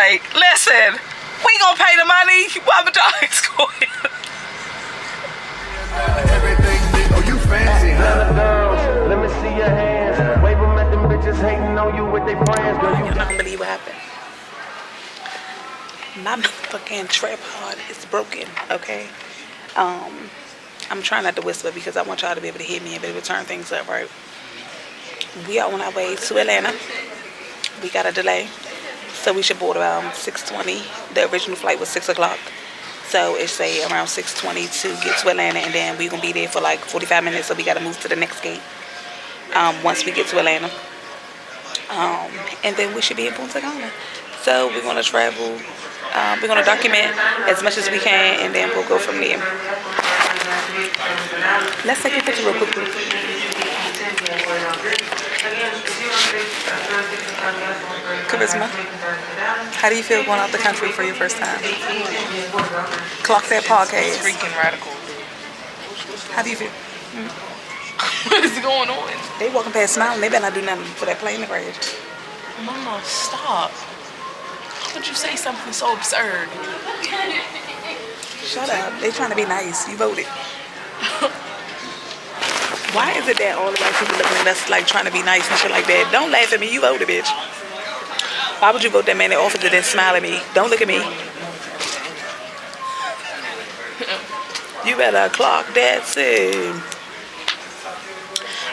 like, listen, we gonna pay the money while the dog is going. Oh, you fancy, huh? Let me see your hands. Wave them at them bitches hating on you with their friends. Girl, You're not gonna believe what happened. My motherfucking tripod is broken, okay? I'm trying not to whisper because I want y'all to be able to hear me and be able to turn things up, right? We are on our way to Atlanta. We got a delay, so we should board around 6:20. The original flight was 6 o'clock. So it's say around 6:20 to get to Atlanta, and then we're gonna be there for like 45 minutes, so we gotta move to the next gate once we get to Atlanta. And then we should be in Punta, Cana. So we're gonna travel, we're gonna document as much as we can, and then we'll go from there. Let's take a picture real quickly. Charisma, how do you feel going out the country for your first time? Clock that podcast. It's freaking radical. How do you feel? What is going on? They walking past smiling. They better not do nothing for that plane to crash. Mama, stop. How would you say something so absurd? Shut up. They trying to be nice. You voted. Why is it that all the white people looking at us like trying to be nice and shit like that? Don't laugh at me. You voted, bitch. Why would you vote that man that offered to then smile at me? Don't look at me. You better clock that soon.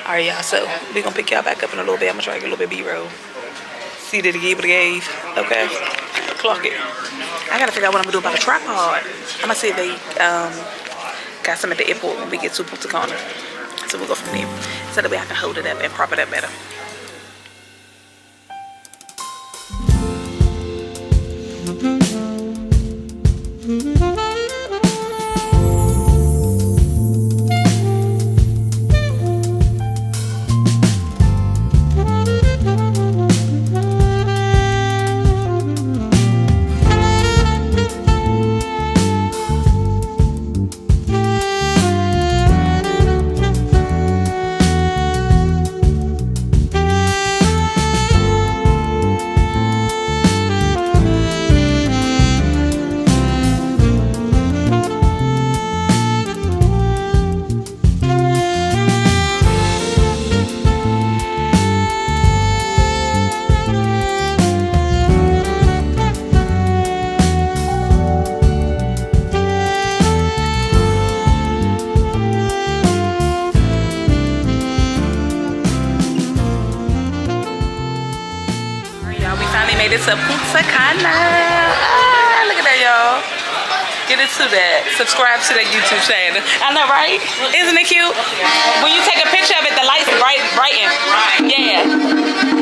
Alright, y'all. So, we're going to pick y'all back up in a little bit. I'm going to try to get a little bit of B-roll. See that it gave. Okay? Clock it. I got to figure out what I'm going to do about the tripod. I'm going to see if they got some at the airport when we get to Punta Cana. So we'll go from there. So that way I can hold it up and prop it up better. It's a Punta Cana. Look at that, y'all. Get into that. Subscribe to that YouTube channel. I know, right? Isn't it cute? When you take a picture of it, the lights brighten. Yeah.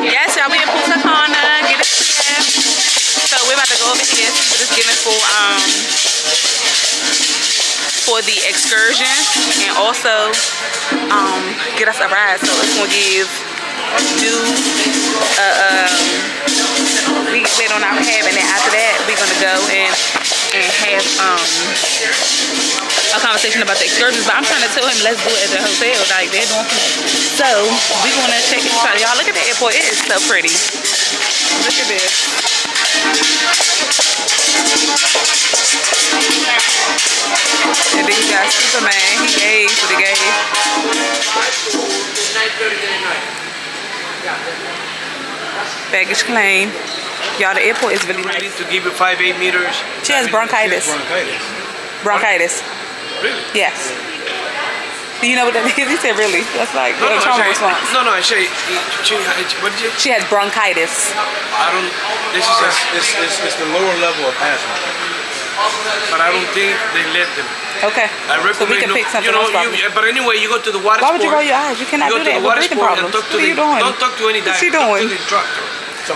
Yes, y'all. We in Punta Cana. Get it together. So we're about to go over here. See what it's giving for the excursion, and also get us a ride. So it's gonna give we wait on our cab, and then after that we're gonna go and have a conversation about the excursions. But I'm trying to tell him let's do it at the hotel, like they're doing. So we're gonna check it out. Y'all look at the airport, it is so pretty. Look at this. And then you got Superman, he gave for the game. Baggage claim. Y'all, the airport is really nice. To give you 5-8 meters. She has bronchitis. Bronchitis. Really? Yes. Do you know what that is? He said really. That's like a trauma response. No, I say, what did you? She has bronchitis. I don't, this is the lower level of asthma. But I don't think they let them. Okay. I recommend, so we can pick something else. But anyway, you go to the water sport. Why would you roll your eyes? You cannot do that with breathing problems. What are you doing? Don't talk to any doctor. What's she doing?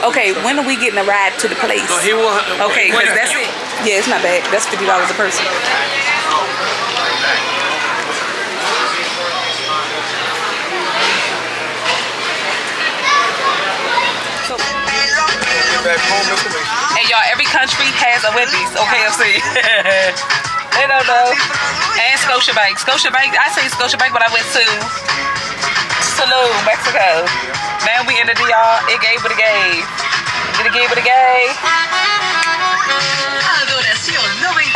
Okay, so. when are we getting a ride to the place? No, he will. Okay, because that's it. Yeah, it's not bad. That's $50 a person. Hey y'all, every country has a Wendy's or KFC. They don't know. And Scotiabank. I say Scotiabank, but I went to Tulum, Mexico. Now we in the DR. It gave but it gave. Did it give but it gave?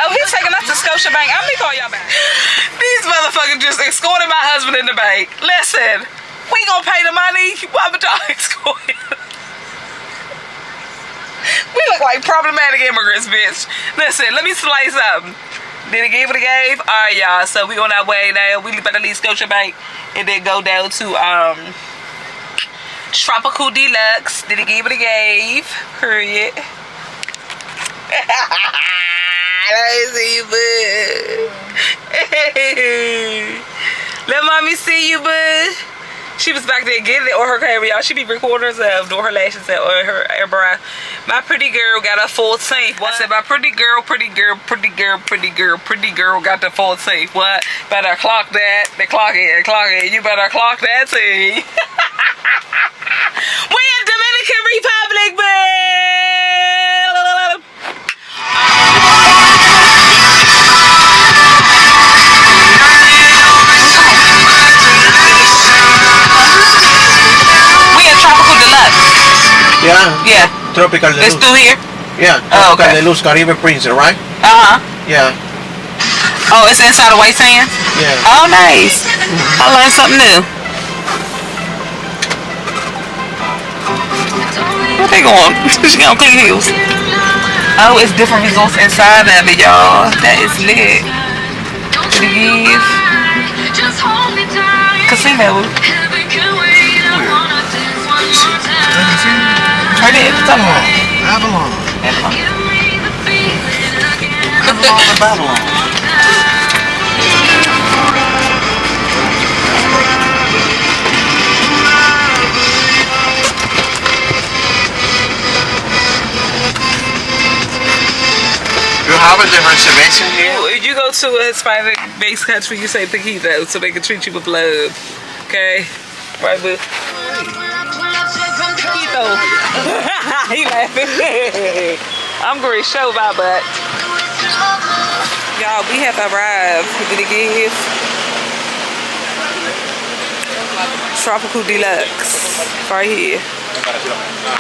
Oh, he's taking us to Scotiabank. I'm gonna call y'all back. These motherfuckers just escorted my husband in the bank. Listen, we gonna pay the money. Why would y'all escort him? We look like problematic immigrants, bitch. Listen, let me slice something. Did it give it a gave? Alright, y'all. So we on our way now. We about to leave Scotiabank and then go down to Tropical Deluxe. Did it give it a gave? Period. Let me see you, bud. Let mommy see you, bud. She was back there getting it, or her camera, y'all. She be recording herself, doing her lashes or her eyebrow. My pretty girl got a full tank. What? I said, my pretty girl got the full tank. What? Better clock that. They clock it. You better clock that thing. We in Dominican Republic, man. We in Tropical Deluxe. Yeah. Tropical Deluxe. It's through here? Yeah. Oh, okay. Tropical Deluxe, Caribe Princess, right? Yeah. Oh, it's inside of White Sands? Yeah. Oh, nice. I learned something new. Where they going? She got clean heels. Oh, it's different results inside of it, y'all. That is lit. Please. Casino. Right there. Tell me. Babylon. Babylon. You have a different reservation here? If you go to a Hispanic-based country, you say taquito so they can treat you with love. Okay? Right, boo? Taquito. He laughing. I'm going to show my butt. Y'all, we have arrived. Did it give? Tropical Deluxe. Right here.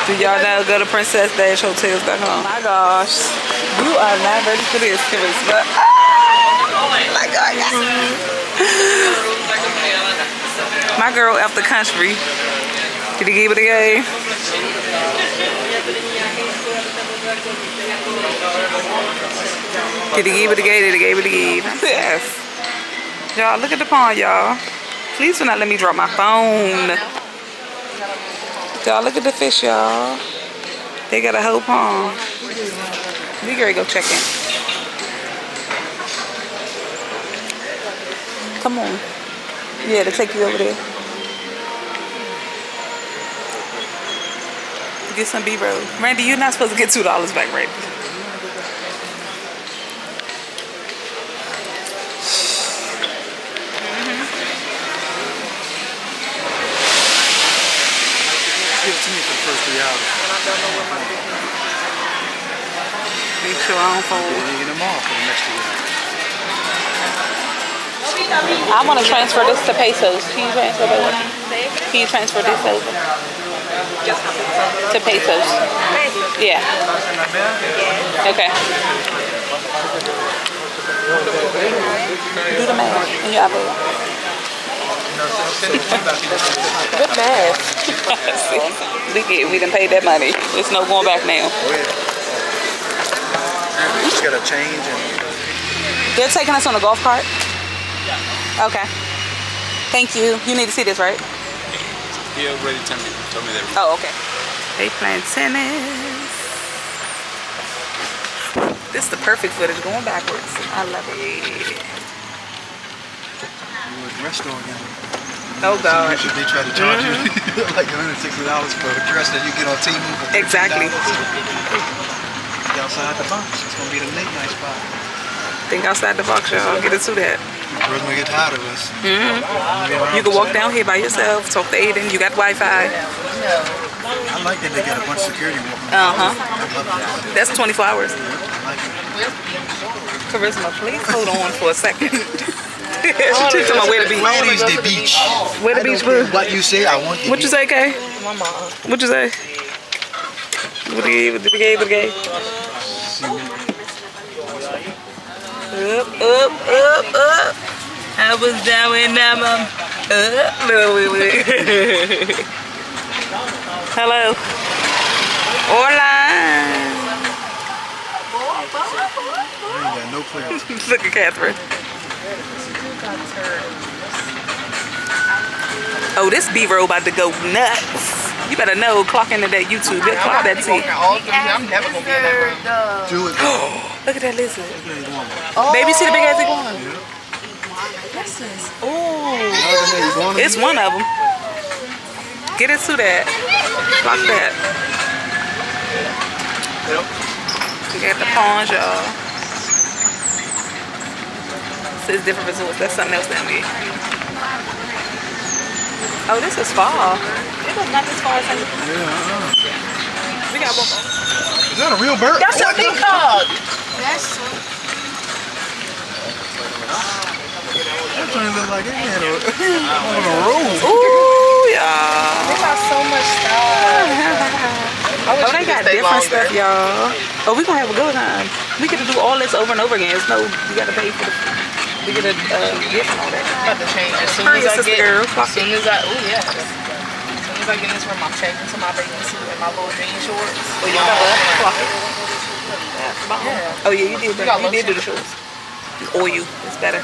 Do y'all know go to princess-hotels.com? Oh my gosh. You are not ready for this, Charisma. Oh my God. My girl out the country. Did he give it a game? Did he give it a game? Did he give it a game? Yes. Y'all, look at the pond, y'all. Please do not let me drop my phone. Y'all, look at the fish, y'all. They got a whole pond. We gotta go check in. Come on. Yeah, to take you over there. Get some B-roll. Randy, you're not supposed to get $2 back, right? Give it to me for the first 3 hours. Make sure I don't fold. You're getting them off for the next 2 hours. I want to transfer this to pesos. Can you transfer this? Can you transfer this over? To pesos. Yeah. Okay. Do the math. And you're good math. We done paid that money. There's no going back now. You just gotta change and... They're taking us on a golf cart? Okay. Thank you. You need to see this, right? He already told me that. Oh, okay. They playing tennis. This is the perfect footage going backwards. I love it. You were dressed on him. Oh, God. They try to charge you like $160 for a dress that you get on TV. Exactly. Outside the box. It's gonna be the late night spot. Think outside the box, y'all. Get into that. First we get tired of us. You can walk down here by yourself, talk to Aiden. You got Wi-Fi. I like that they got a bunch of security walking. That's 24 hours. I like it. Charisma, please hold on for a second. She's talking about where the beach. Where is the beach? Where the beach, boo? What you say? I want the What you beach. say, Kay? What you say? What the gay? See, Up, up, up, up. I was down and now I'm up. Hello. Hola. I ain't got no clarity. Look at Catherine. Oh, this B-roll about to go nuts. You better know, clock into that YouTube. Clock that T. I'm never gonna be in that room. Do it. Look at that lizard. Oh. Baby, see the big ass iguana? Yes, yes. Ooh. It's one of them. Get into that. Clock that. Yep. We got the pawns, y'all. So it's different resorts. That's something else down there. Oh, this is far. It was not this far as We got one more. Is that a real bird? That's a peacock. That's so. That thing look like it had a on a road. Ooh, y'all. They got so much stuff. Oh, they got different stuff, y'all. Oh, we gonna have a good time. We get to do all this over and over again. It's no, you gotta pay for the. We get a gift and all that. I'm about to change as soon Hurry, as I sister get. girl. As soon as I, oh yeah. As soon as I get in this room, I'm changing to my bathing suit and my little jean shorts. Oh, you got what? Clock it. Yeah. Oh yeah, you did. We got You did do the lotion. shorts. Or you. It's better.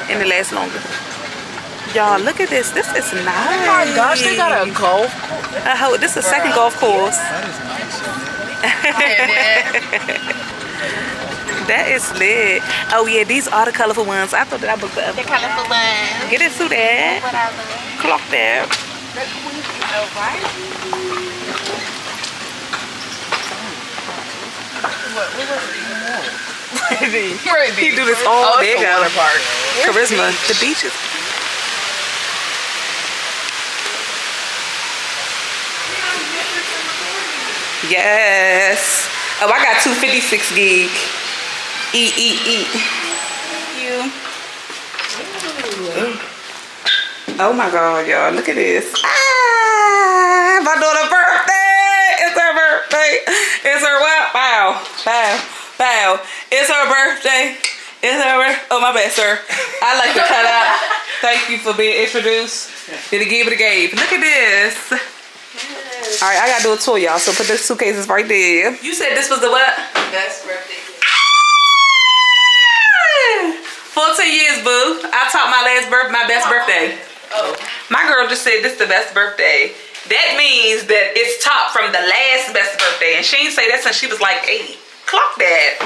And it lasts longer. Y'all, look at this. This is nice. Oh my gosh, they got a golf course. This is a second golf course. That is nice. That is lit. Oh yeah, these are the colorful ones. I thought that I booked the other. The colorful one. Get into that. What I love. Clock that. He do this all day. It's the water park. Charisma. The beaches. Yes. Oh, I got 256 gig. Eat. You. Oh my God, y'all. Look at this. Ah, my daughter's birthday. It's her birthday. It's her what? Bow. It's her birthday. Oh, my bad, sir. I like to cut out. Thank you for being introduced. Did it give it a gave? Look at this. All right, I gotta do a tour, y'all. So put the suitcases right there. You said this was the what? Best birthday. 14 years, boo. I taught my best birthday. Oh. My girl just said this is the best birthday. That means that it's top from the last best birthday. And she didn't say that since she was like 8. Clock that.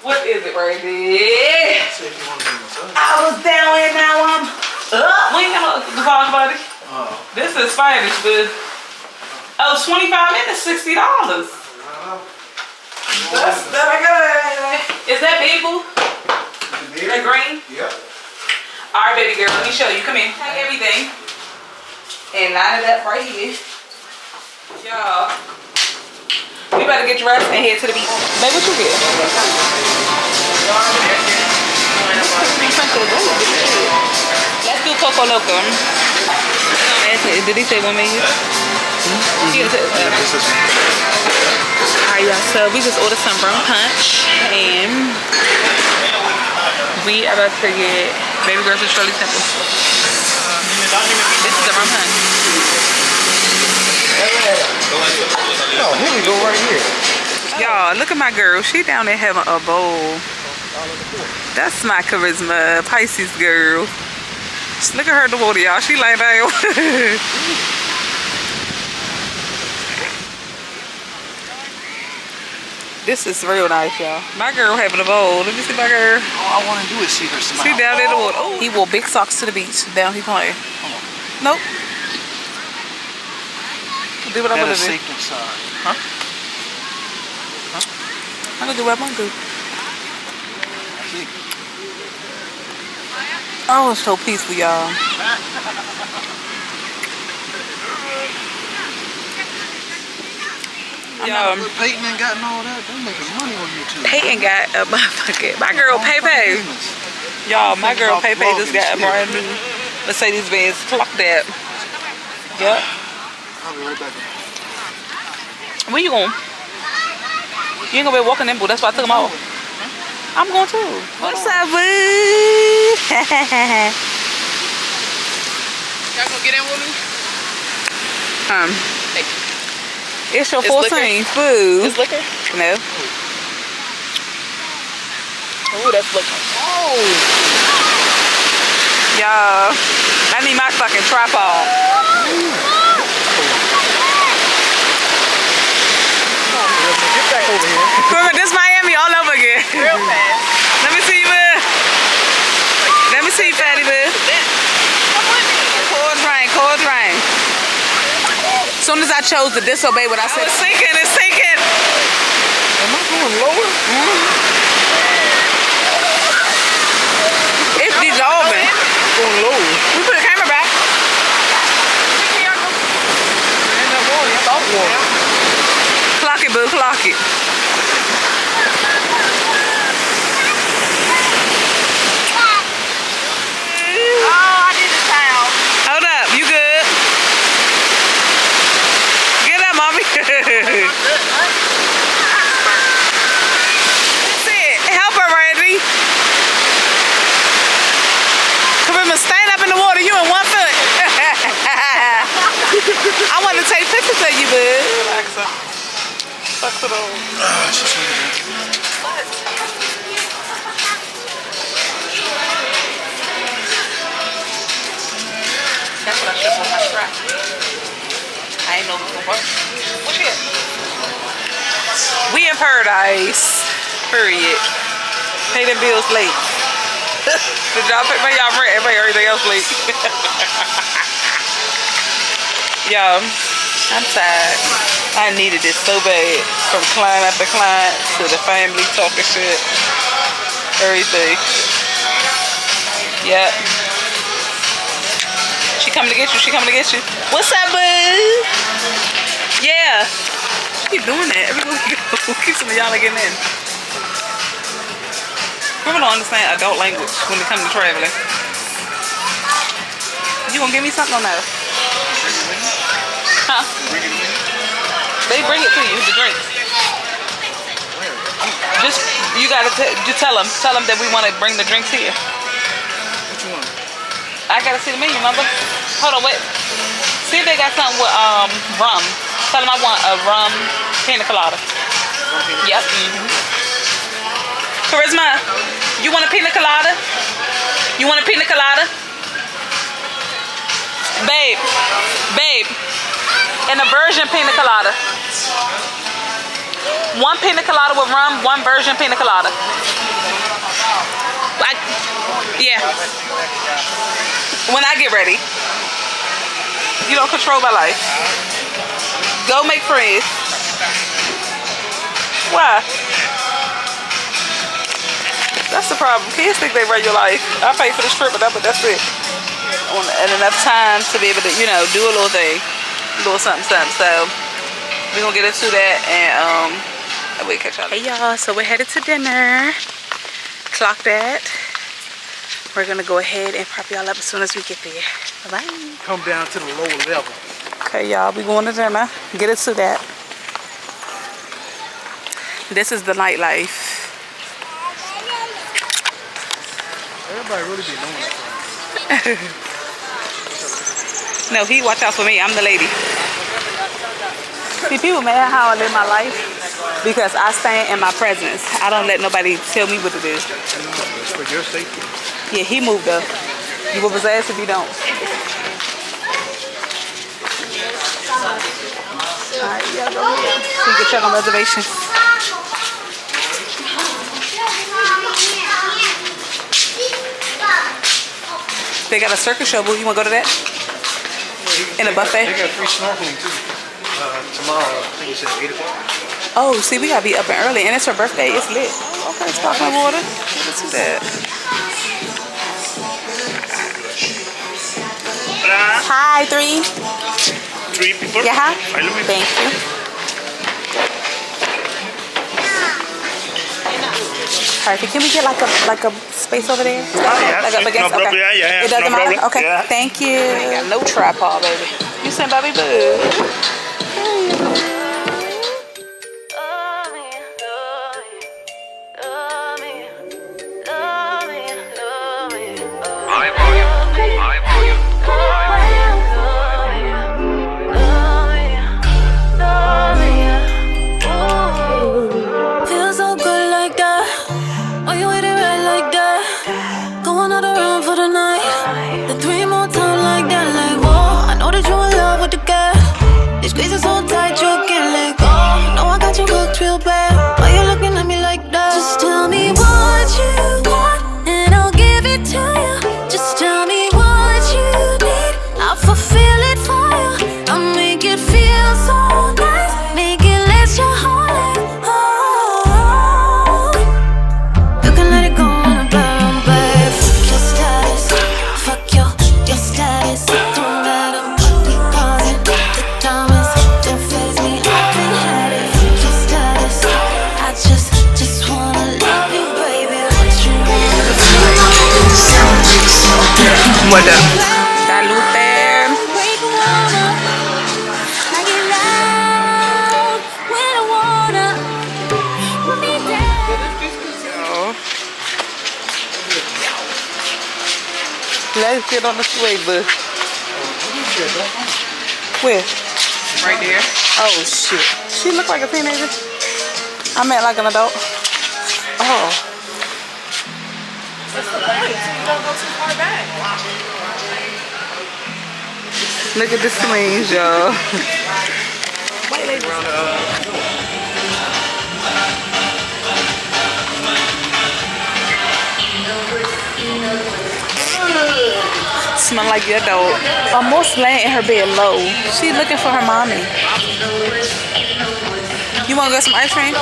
What is it right there? I was down and now I'm up. We ain't got no massage buddy. This is Spanish, but oh, 25 minutes, $60. That's very good. Is that big, boo? That green? Yep. All right, baby girl, let me show you. Come in. Take everything and line it up right here. Y'all, we better get dressed and head to the beach. Babe, what you get? Let's do Coco Loco. Did he say one menu? Alright, y'all. So we just ordered some rum punch, and we are about to get baby girls and Shirley Temple. This is the rum punch. No, here we go right here. Y'all, look at my girl. She down there having a bowl. That's my charisma Pisces girl. Just look at her in the water, y'all. She laying down. This is real nice, y'all. My girl having a bowl. Let me see my girl. All I want to do is see her smile. She down in the water. Oh, he wore big socks to the beach. Down he playing. Nope. Do what I want to do. Safe inside. Huh? I'm gonna do what I want to do. Oh, it's so peaceful, y'all. Peyton ain't gotten all that. They're making money on YouTube. Peyton got a motherfucker. My girl Pepe. Y'all, my girl Pepe just got a brand new Mercedes Benz. Clock that. Yep. I'll be right back. Where you going? You ain't gonna be walking in, boo. That's why I took them off. I'm going too. What's up, boo? Y'all gonna get in with me? It's your It's 14 food. It's liquor? No. Ooh, that's liquor. Oh! Y'all, I need my fucking tripod. Get back over here. This Miami all over again. Real fast. Let me see you, boo. Let me see you, fatty, boo. Come with me. Cold rain. As soon as I chose to disobey what I said. It's sinking, it's sinking. Am I going lower? It's dissolving. Going lower. We put the camera back. Ain't that water? It's salt water. Clock it, boo, clock it. Oh, I need a towel. Hold up, you good? Get up, mommy. That's it. Help her, Randy. Charisma, stand up in the water. You in 1 foot. I want to take pictures of you, bud. Sucks it over. That's what I should put my strap. I ain't know what's gonna work. What shit? We in paradise. Period. Pay them bills late. Did y'all pay y'all rent and pay everything else late? Yo, I'm tired. I needed this so bad. From client after client to the family talking shit. Everything. Yep. She coming to get you. She coming to get you. What's up, boo? Yeah. She keep doing that everywhere we go. Keep some of y'all getting in. Women don't understand adult language when it comes to traveling. You gonna give me something on that? Huh? They bring it to you, the drink. Just you gotta just tell them that we want to bring the drinks here. What you want? I gotta see the menu, remember? Hold on, wait. See if they got something with rum. Tell them I want a rum pina colada. Yep. Charisma, you want a pina colada? You want a pina colada? Babe, and a virgin pina colada. One pina colada with rum, one virgin pina colada. Yeah. When I get ready. You don't control my life. Go make friends. Why? That's the problem. Kids think they run your life. I pay for this trip, but that's it. And enough time to be able to, you know, do a little thing. A little something. So, we're going to get into that and we'll catch y'all. Hey, y'all. So, we're headed to dinner. Clock that. We're gonna go ahead and prop y'all up as soon as we get there. Bye. Come down to the lower level. Okay, y'all, we going to dinner. Get it to that. This is the nightlife. Everybody really be knowing that. No, he watch out for me. I'm the lady. See, people mad how I live my life because I stand in my presence. I don't let nobody tell me what to do. It's for your safety. Yeah, he moved up. You whoop his ass if you don't. Alright, yeah, go ahead. So you can check on reservations. They got a circus show, boo. You want to go to that? In a buffet? They got free snorkeling too. Tomorrow, I think it's at 8 o'clock. Oh, see, we got to be up and early. And it's her birthday. It's lit. Okay, sparkling water. Let's do that. Hi, three. 3 people? Yeah. Follow me. Thank you. Perfect. Can we get like a space over there? yeah, Like up against. no problem. Okay. Yeah, It doesn't no matter. problem. Okay. Yeah. Thank you. Ain't got no tripod, baby. You sent Bobby Boo. Feels so good like that. Are you with it right like that? Going out around for the night. The 3 more times like that, like whoa. I know that you in love with the gas. These squeezes so tight you can't let go. No, I got you hooked real bad. Why you looking at me like that? Just tell me what you want and I'll give it to you. Just tell me what you need, I'll fulfill it for you. I'll make it feel so nice, make it last your whole life. Oh, you can let it go on a brown, babe. Fuck your status, fuck your status. Don't matter what we causing. The diamonds don't faze me. I've been had it. Fuck your status. I just wanna love you, baby. What you want? What up? Salute there. Break wanna, I get loud when I wanna. Put me down. Let's get on the sway, boo. Where? Right there. Oh, shit. She look like a teenager. I meant like an adult. Oh. That's the point. So you don't go too far back. Look at the swings, y'all. White lady. Smell like your dog. Almost laying in her bed low. She looking for her mommy. You want to get some ice cream?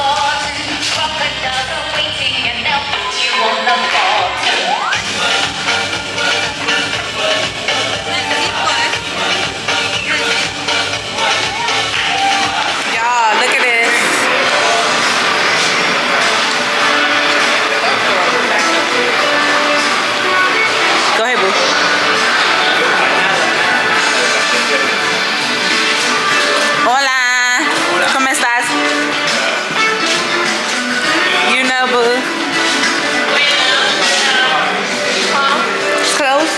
Y'all, look at this. Go ahead, boo. Hola. ¿Cómo estás? You know, boo. It's closed?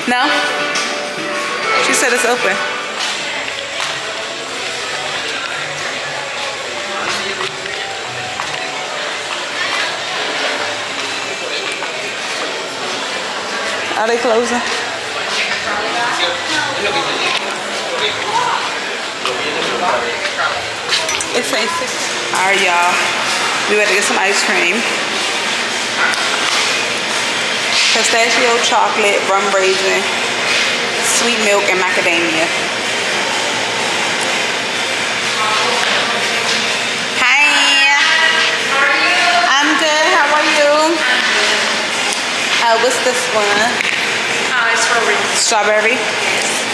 No? She said it's open. Are they closing? It's 8:06. Alright, y'all. We better get some ice cream. Pistachio, chocolate, rum raisin, sweet milk, and macadamia. Hi. I'm good. How are you? What's this one? Strawberry.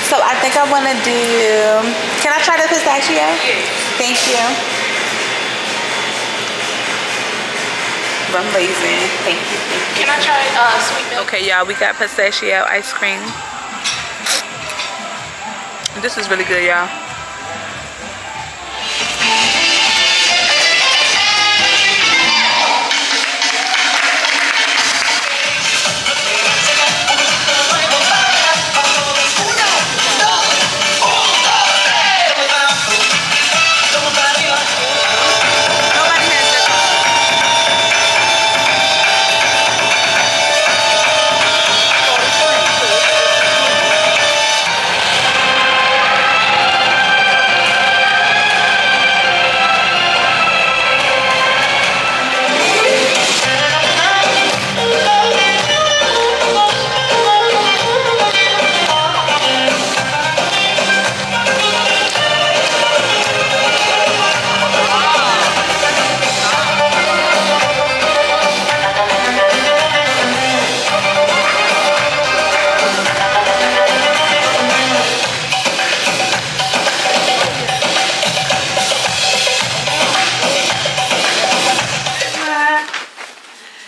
So I think I want to do. Can I try the pistachio? Thank you. rum raisin. Thank you. Can I try sweet milk? Okay, y'all, we got pistachio ice cream. This is really good, y'all.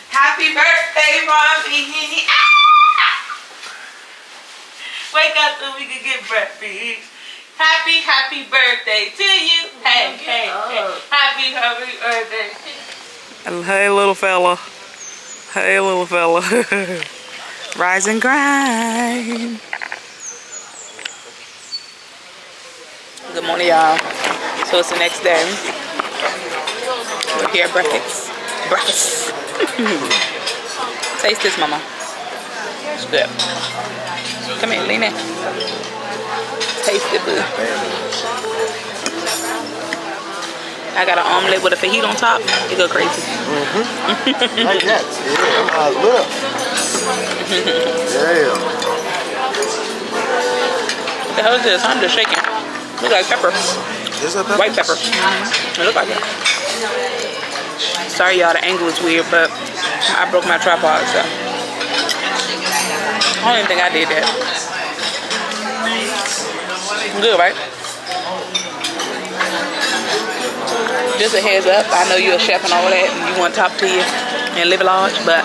Happy birthday, Robbie. Wake up so we can get breakfast. Happy birthday to you. Hey, hey, hey. Happy birthday. Hey, little fella. Hey, little fella. Rise and grind. Good morning, y'all. So it's the next day. We're here at breakfast. Breakfast. Taste this, mama. It's good. Come here, lean in. Taste it, boo. I got an omelet with a fajita on top. It go crazy. Like that. Yeah, look. Yeah. What the hell is this? I'm just shaking. Look like pepper. Is that pepper? White pepper. It look like it. Sorry, y'all. The angle is weird, but I broke my tripod, so I don't even think I did that. Good, right? Just a heads up, I know you're a chef and all that, and you want top tier and live large, but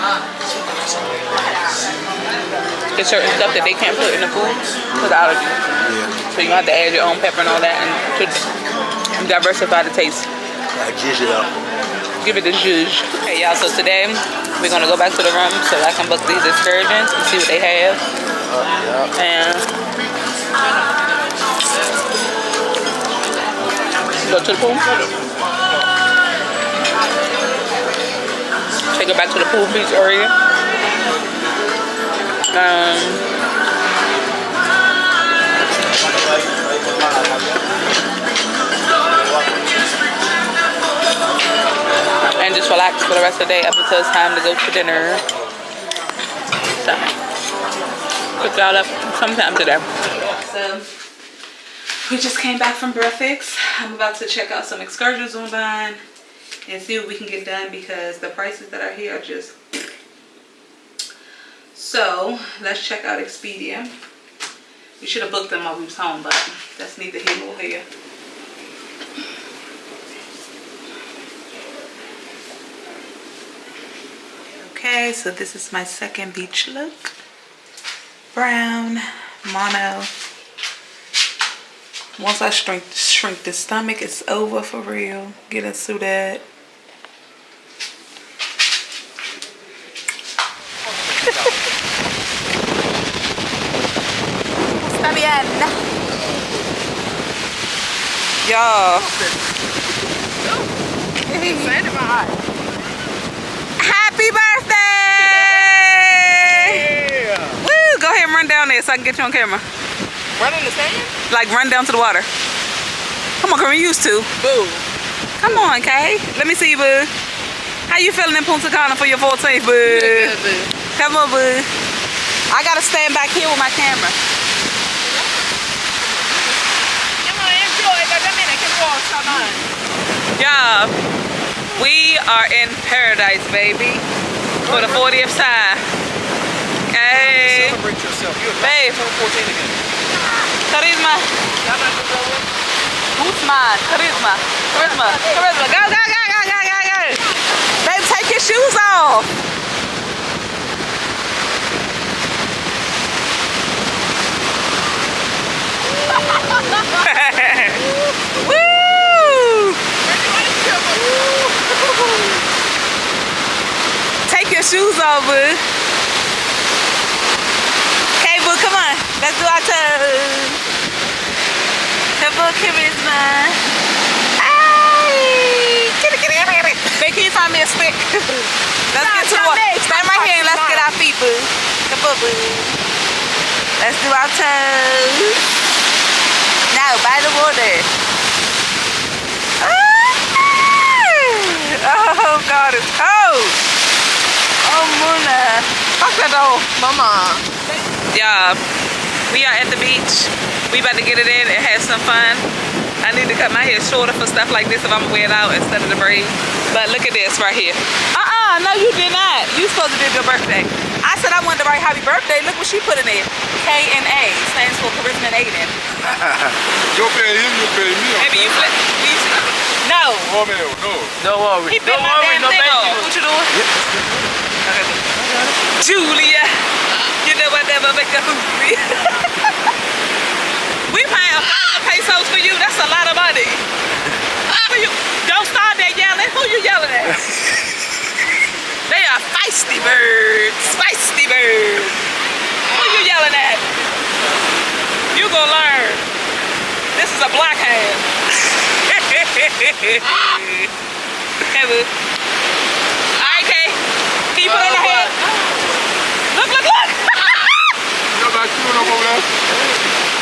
there's certain stuff that they can't put in the food because of allergy. Yeah. So you have to add your own pepper and all that, and to diversify the taste. I jizz it up. Give it the zhuzh. Okay, y'all, so today we're gonna go back to the room so I can book these excursions and see what they have. And go to the pool. Take her back to the pool beach area. And just relax for the rest of the day up until it's time to go to dinner. So, cook y'all up sometime today. So, we just came back from breakfast. I'm about to check out some excursions online and see what we can get done because the prices that are here are just... So, let's check out Expedia. We should have booked them while we was home, but that's neither here nor here. Okay, so this is my second beach look. Brown, mono. Once I shrink the stomach, it's over for real. Get us through that. Está bien. Y'all. Happy birthday! Yeah. Woo! Go ahead and run down there so I can get you on camera. Run in the sand? Like run down to the water. Come on, Kareem, you used to. Boo. Come on, Kay. Let me see you, boo. How you feeling in Punta Cana for your 14th, boo? Good, boo. Come on, boo. I gotta stand back here with my camera. Yeah, we are in paradise, baby, for the 40th time. Hey, Celebrate yourself. You're babe. turn 14 again. Charisma. Who's mine? Charisma. Charisma. Charisma. Go, go, go, go, go, go, go. Babe, take your shoes off. Woo! Take your shoes off, boo. Okay, boo, come on. Let's do our toes. Come on, charisma. Hey! Kitty, kitty, kitty, kitty. Babe, can you find me a stick? Let's get to work. Stand right here and let's get our feet, boo. Come on, boo. Let's do our toes. Now, by the water. Oh, God, it's cold. Oh, Muna. Fuck that door. Mama. Yeah, we are at the beach. We about to get it in and have some fun. I need to cut my hair shorter for stuff like this if I'm gonna wear it out instead of the braid. But look at this right here. No, you did not. You supposed to do your birthday. I said I wanted to write happy birthday. Look what she put in there. K&A stands for Charisma and Aiden. You pay him, you pay me. Maybe you flip. No. Oh, man, no. Don't worry. He bit my damn thing off. What you doing? Okay. Julia, you know I never make a movie. We paying 1,000 pesos for you. That's a lot of money. Don't start there yelling. Who you yelling at? They are feisty birds. Feisty birds. Who you yelling at? You gonna learn. This is a black hand. Hey, boo. Alright, Kay. Can you put on her head? Look, look, look! You got shoes over there?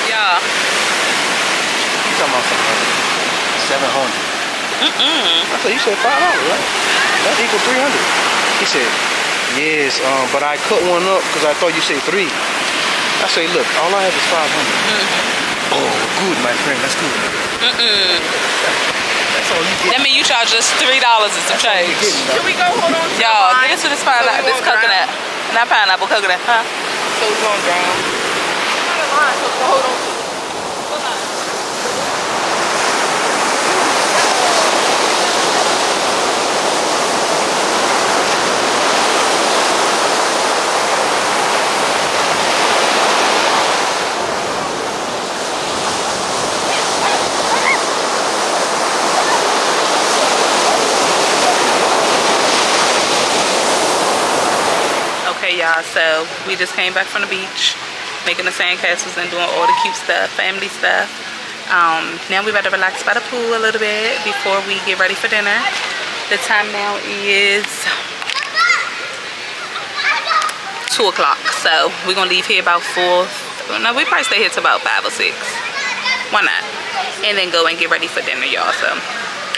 Yeah. You talking about something? 700. I said, you said $5, right? That equal 300. He said, yes, but I cut one up because I thought you said 3. I say, look, all I have is 500. Oh, good, my friend. That's good. That's all you get. That mean you charge us $3 and some change. Here we go. Hold on. Y'all, get into this pineapple, this coconut. Not pineapple, coconut, huh? So we're going to drown. Hold on. Okay, y'all, so we just came back from the beach, making the sandcastles and doing all the cute stuff, family stuff. Now we about to relax by the pool a little bit before we get ready for dinner. The time now is 2 o'clock, so we're gonna leave here about 4. No, we probably stay here till about 5 or 6. Why not? And then go and get ready for dinner, y'all. So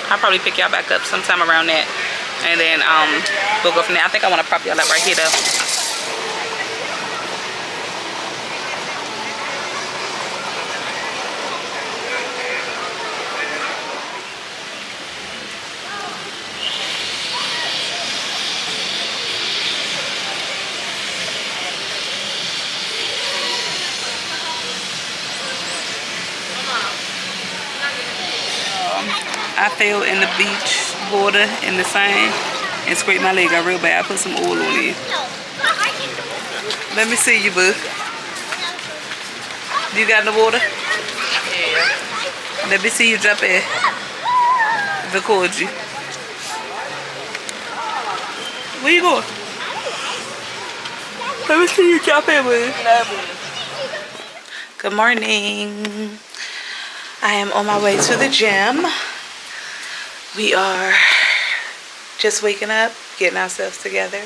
I'll probably pick y'all back up sometime around that, and then we'll go from there. I think I want to prop y'all up right here though. I fell in the beach water in the sand and scraped my leg out real bad. I put some oil on it. Let me see you, boo. You got in the water? Yeah. Let me see you jump in. Record you. Where you going? Let me see you jump in, boo. Good morning. I am on my way to the gym. We are just waking up, getting ourselves together.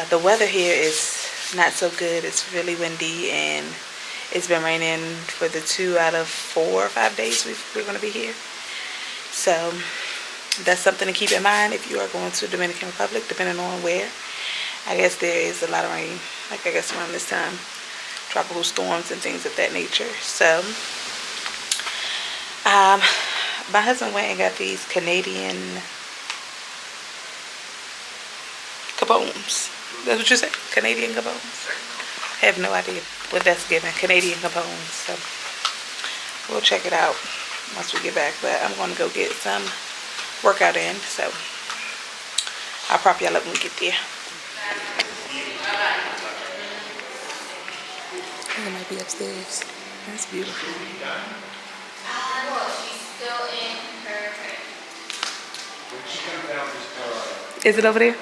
The weather here is not so good. It's really windy and it's been raining for the 2 out of 4 or 5 days we're going to be here. So that's something to keep in mind if you are going to Dominican Republic, depending on where. I guess there is a lot of rain, like I guess around this time. Tropical storms and things of that nature. So my husband went and got these Canadian cabones. That's what you said? Canadian cabones? I have no idea what that's giving. Canadian cabones. So we'll check it out once we get back. But I'm going to go get some workout in. So I'll prop y'all up when we get there. I think it might be upstairs. That's beautiful. Is it over there?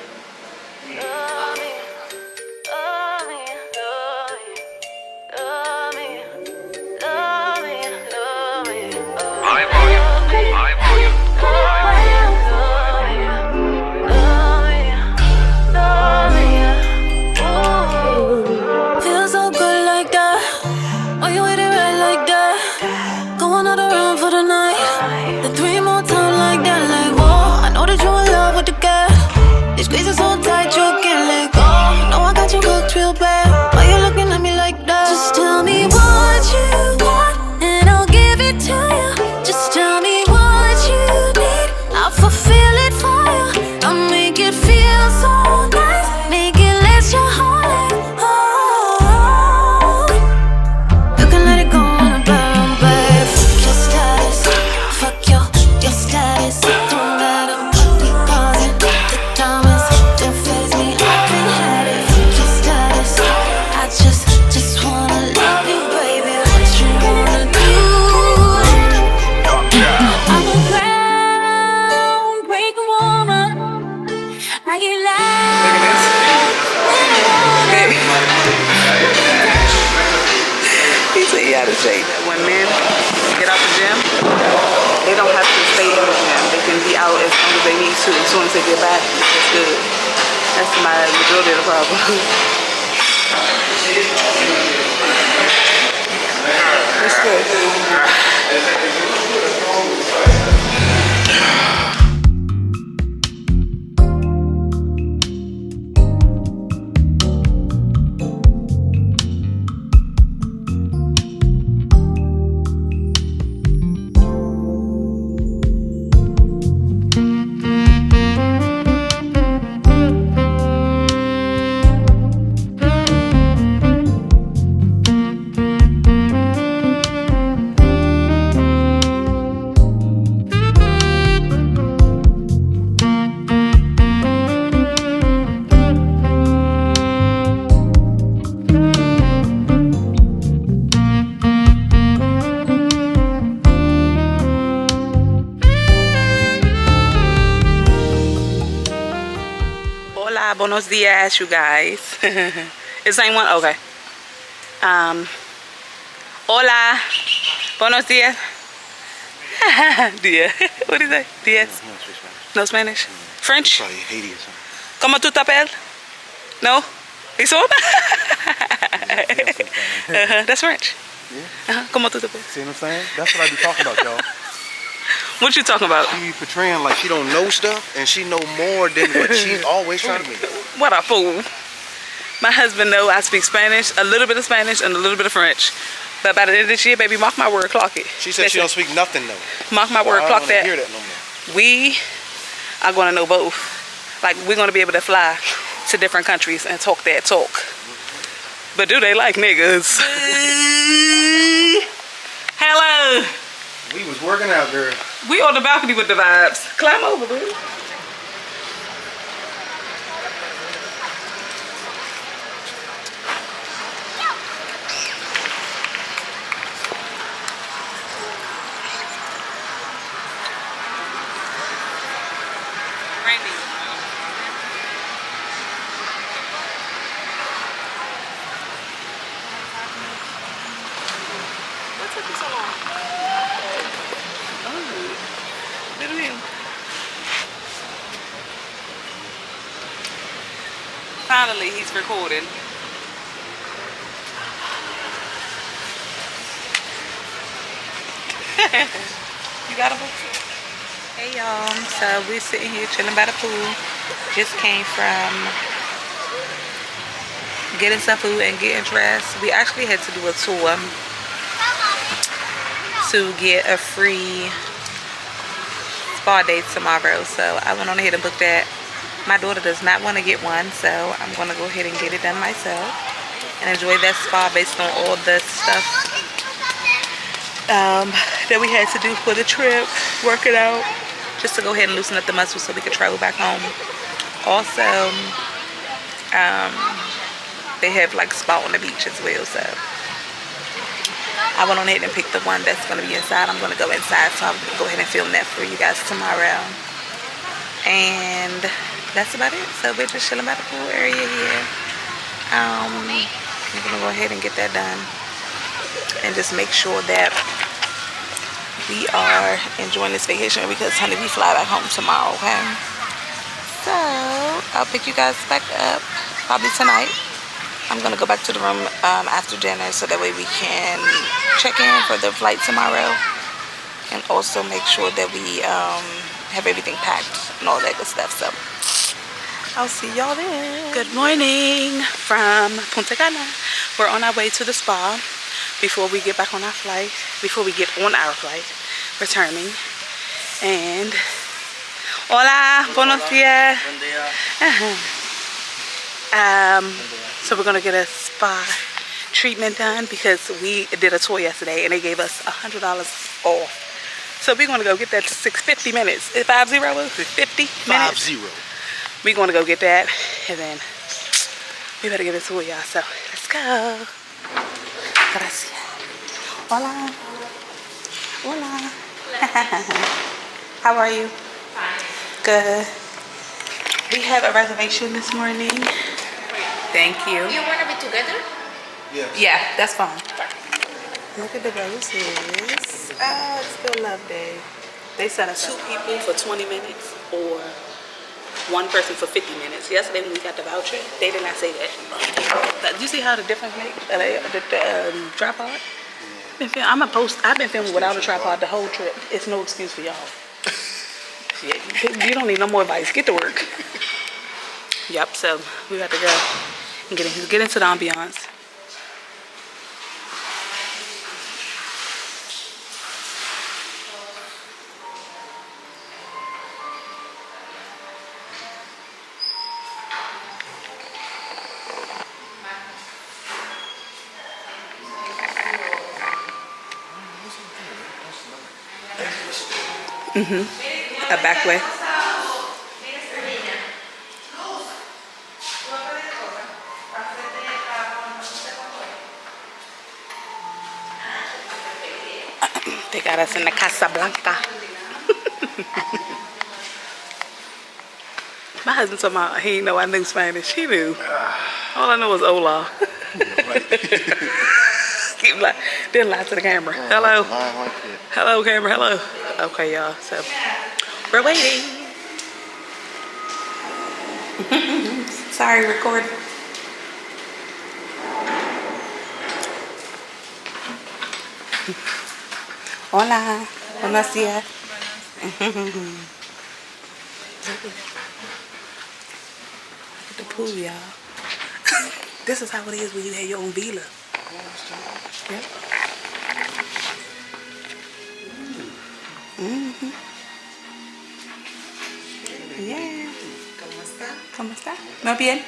Feels so good like that. Are you with it right like that? Going out around for the night. The 3 more times like that, like whoa. I know that you in love with the gas. They squeeze it so tight you can't let go. No, I got you hooked real bad. Why you looking at me like that? Just tell me what you want and I'll give it to you. Just tell me what you need, I'll fulfill it for you. I'll make it feel so nice, make it last your whole life. Oh, you can let it go on a burn, babe. Fuck your status, fuck your status. Don't matter what we causing. The diamonds don't faze me. I can have it. Fuck your status. I just wanna love you, baby. What you wanna do? I'm a groundbreaking woman. I get loud. He said he had to say that when men get out the gym, they don't have to stay in the gym. They can be out as long as they need to. As soon as they get back, it's good. That's my majority of the problem. It's good. Hola, buenos dias, you guys. It's the same one? Okay. Hola, buenos dias. Dia. What do you say? Dias? No Spanish? French? Probably Haiti or something. ¿Cómo tú t'appelles? No? ¿Eso? That's French. Yeah. ¿Cómo tú t'appelles? See what I'm saying? That's what I be talking about, y'all. What you talking about? She be portraying like she don't know stuff and she know more than what she's always trying to be. What a fool. My husband know I speak Spanish, a little bit of Spanish and a little bit of French. But by the end of this year, baby, mark my word, clock it. She said she don't speak nothing though. Mark my word, I clock don't wanna that. hear that no more. We are going to know both. Like, we're going to be able to fly to different countries and talk that talk. But do they like niggas? Hello. We was working out, girl. We on the balcony with the vibes. Climb over, boo. Randy. What took you so long? Oh, look at him. Finally, he's recording. You got a book? Hey y'all, so we're sitting here chilling by the pool. Just came from getting some food and getting dressed. We actually had to do a tour to get a free spa day tomorrow, so I went on ahead and booked that. My daughter does not want to get one, so I'm going to go ahead and get it done myself and enjoy that spa based on all the stuff that we had to do for the trip, working out, just to go ahead and loosen up the muscles so we could travel back home Also, they have like spa on the beach as well. So I went on ahead and picked the one that's going to be inside. I'm going to go inside, so I'll go ahead and film that for you guys tomorrow. And that's about it. So we're just chilling by the pool area here. I'm going to go ahead and get that done. And just make sure that we are enjoying this vacation because, honey, we fly back home tomorrow, okay? So I'll pick you guys back up probably tonight. I'm going to go back to the room after dinner so that way we can check in for the flight tomorrow. And also make sure that we have everything packed and all that good stuff. So I'll see y'all then. Good morning from Punta Cana. We're on our way to the spa before we get back on our flight. Before we get on our flight, returning. And hola, buenos dias. So we're gonna get a spa treatment done because we did a tour yesterday and they gave us $100 off. So we're gonna go get that 50 minutes. 50 minutes. 50. We're gonna go get that and then we better get a tour, y'all. So let's go. Gracias. Hola. Hola. How are you? Fine. Good. We have a reservation this morning. Thank you. You want to be together? Yeah, that's fine. Look at the roses. Ah, it's still love day. They said us 2 people for 20 minutes or 1 person for 50 minutes. Yesterday when we got the voucher, they did not say that. Do you see how the difference makes? The tripod? I've been filming without a tripod the whole trip. It's no excuse for y'all. You don't need no more advice. Get to work. Yep, so we got to go and get into the ambiance. A back way. They got us in the Casa Blanca. My husband told me he didn't know I knew Spanish. He knew. All I know was hola. Didn't lie to the camera. Hello. Hello, camera. Hello. Okay, y'all. So we're waiting. Sorry, record. Hola. Buenos días. Look at the pool, y'all. This is how it is when you have your own villa. Yep. Yeah. ¿Cómo está? ¿No bien?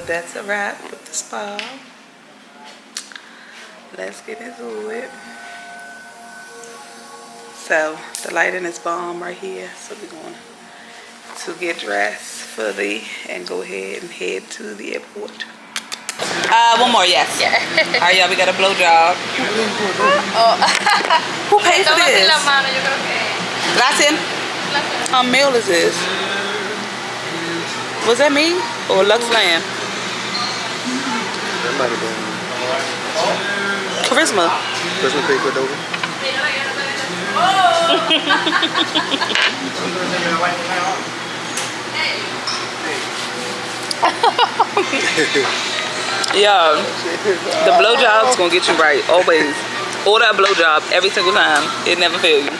That's a wrap with the spa. Let's get into it. So the lighting is bomb right here. So we're going to get dressed fully and go ahead and head to the airport. One more, yes. Yeah. All right, y'all, we got a blowjob. Who paid for Tómate this? la mano, yo creo que. Gracias. How meal is this? Was that me or Lux Lamb? That might have been Charisma. Christmas Day Cordova. Yeah, the blowjob's gonna get you right, always. Order a blowjob every single time. It never fails you.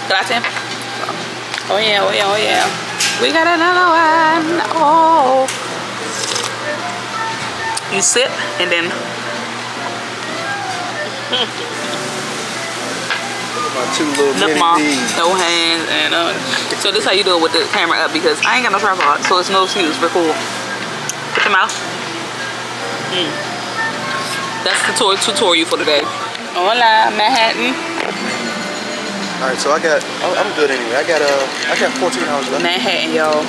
Gracias. Oh yeah, oh yeah, oh yeah. We got another one. Oh. You sip and then. My two little Look, mini Mom, D's. no hands, and so this how you do it with the camera up because I ain't got no tripod, so it's no excuse. We're cool. Put them out. That's the tutorial for today. Hola, Manhattan. All right, so I'm good anyway. I got 14 hours left. Manhattan, y'all.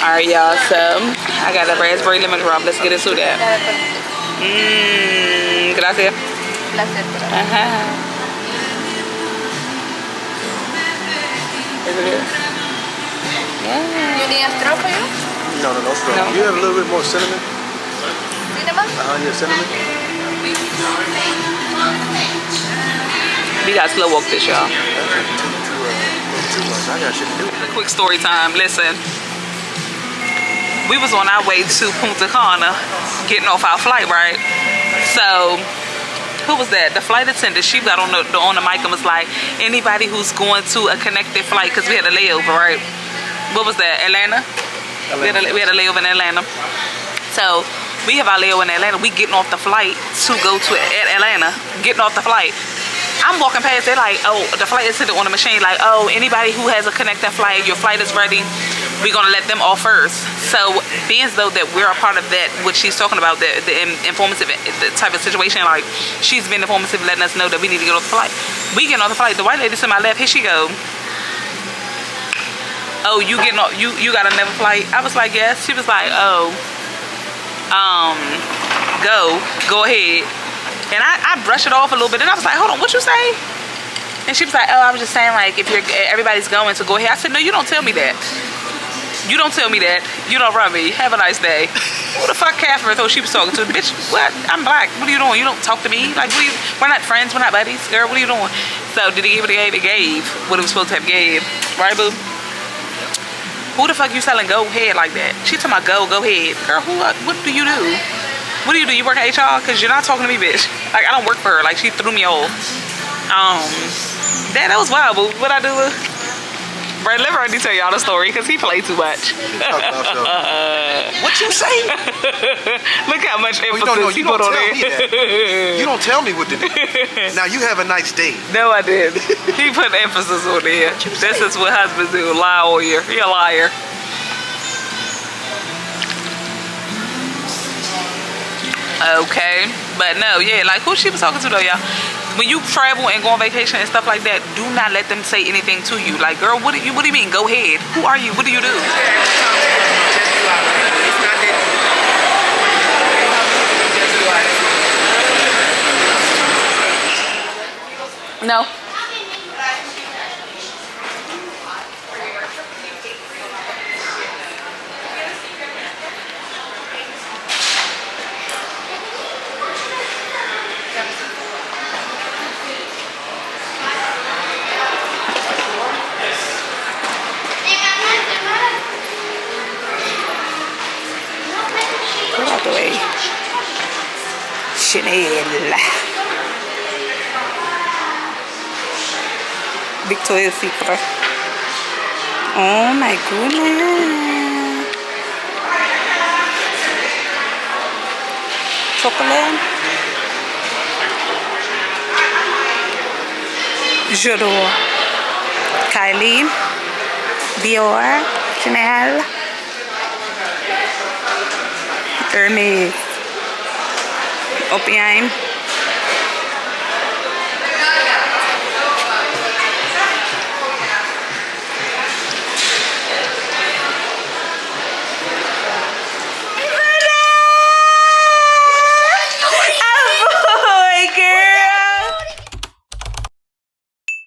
All right, y'all. So I got a raspberry lemon drop. Let's get into that. Gracias. Is it good? Yeah. You need a straw for you? No straw. No. You have a little bit more cinnamon? Cinnamon? Yeah, cinnamon. We got slow walk this, y'all. Too much. I got shit to do. A quick story time. Listen, we was on our way to Punta Cana, getting off our flight, right? So, who was that? The flight attendant. She got on the mic and was like, anybody who's going to a connected flight, because we had a layover, right? What was that? Atlanta? We had a layover in Atlanta. So, we have our layover in Atlanta. We getting off the flight to go to Atlanta. Getting off the flight. I'm walking past, they're like, oh, the flight attendant on the machine, like, oh, anybody who has a connected flight, your flight is ready, we're gonna let them off first. So being as though that we're a part of that, what she's talking about, the informative the type of situation, like, she's been informative, letting us know that we need to get off the flight. We get off the flight, the white lady to my left, here she go. Oh, you getting off, you got another flight? I was like, yes. She was like, oh, go ahead. And I brushed it off a little bit, and I was like, hold on, what you say? And she was like, oh, I was just saying, like, if everybody's going to go ahead. I said, no, you don't tell me that. You don't tell me that. You don't run me. Have a nice day. Who the fuck Catherine thought she was talking to? Bitch, what? I'm black. What are you doing? You don't talk to me? Like, we're not friends. We're not buddies. Girl, what are you doing? So, did he give it a gave? It gave what it was supposed to have gave. Right, boo? Who the fuck you selling go ahead like that? She talking about go ahead. Girl, what do you do? What do? You work at HR? Because you're not talking to me, bitch. Like, I don't work for her. Like, she threw me off. That was wild, but what I do? Brad, let me tell y'all the story, because he played too much. What you say? Look how much emphasis he put on it. You don't tell me what to do. Now, you have a nice day. No, I did. He put emphasis on it. This is what husbands do. Lie on you. You're a liar. Okay, but no, yeah, like who she was talking to though, y'all? When you travel and go on vacation and stuff like that, do not let them say anything to you. Like, girl, what do you mean? Go ahead. Who are you? What do you do? No. Chanel. Victoria's Secret. Oh my goodness. Chocolate. J'adore. Kylie. Dior. Chanel. Hermes. Opium.